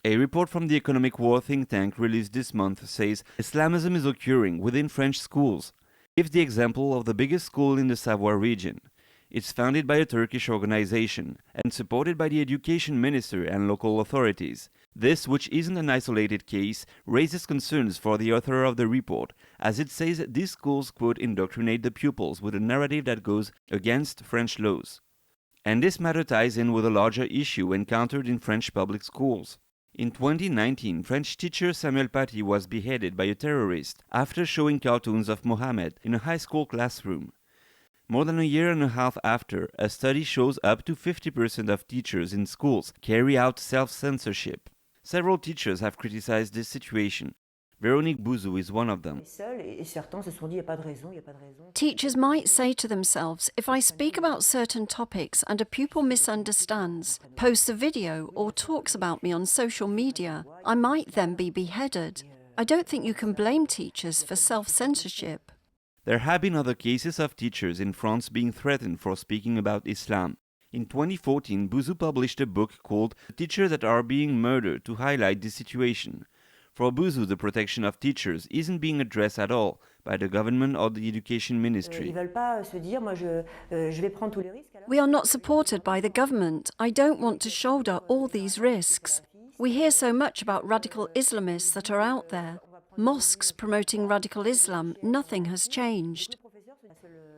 A report from the economic war think tank released this month says Islamism is occurring within French schools. It gives the example of the biggest school in the Savoie region. It's founded by a Turkish organization and supported by the education minister and local authorities. This, which isn't an isolated case, raises concerns for the author of the report, as it says these schools, quote, indoctrinate the pupils with a narrative that goes against French laws. And this matter ties in with a larger issue encountered in French public schools. In 2019, French teacher Samuel Paty was beheaded by a terrorist after showing cartoons of Mohammed in a high school classroom. More than a year and a half after, a study shows up to 50% of teachers in schools carry out self-censorship. Several teachers have criticized this situation. Véronique Bouzou is one of them. Teachers might say to themselves, if I speak about certain topics and a pupil misunderstands, posts a video or talks about me on social media, I might then be beheaded. I don't think you can blame teachers for self-censorship. There have been other cases of teachers in France being threatened for speaking about Islam. In 2014, Bouzou published a book called Teachers That Are Being Murdered to highlight this situation. For Bouzou, the protection of teachers isn't being addressed at all by the government or the education ministry. We are not supported by the government. I don't want to shoulder all these risks. We hear so much about radical Islamists that are out there. Mosques promoting radical Islam, nothing has changed.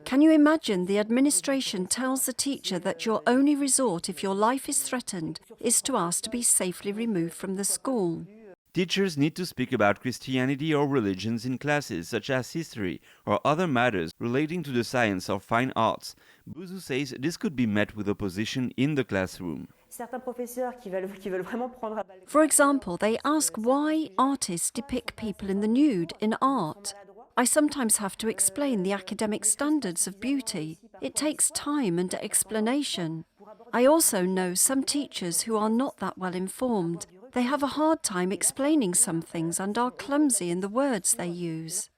Can you imagine the administration tells the teacher that your only resort if your life is threatened is to ask to be safely removed from the school? Teachers need to speak about Christianity or religions in classes such as history or other matters relating to the science or fine arts. Bouzou says this could be met with opposition in the classroom. For example, they ask why artists depict people in the nude in art. I sometimes have to explain the academic standards of beauty. It takes time and explanation. I also know some teachers who are not that well informed. They have a hard time explaining some things and are clumsy in the words they use.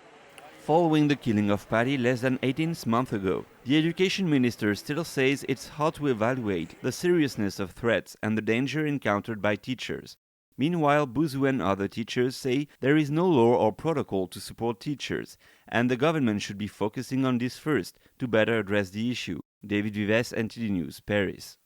Following the killing of Paty less than 18 months ago, the education minister still says it's hard to evaluate the seriousness of threats and the danger encountered by teachers. Meanwhile, Bouzou and other teachers say there is no law or protocol to support teachers, and the government should be focusing on this first to better address the issue. David Vives, NTD News, Paris.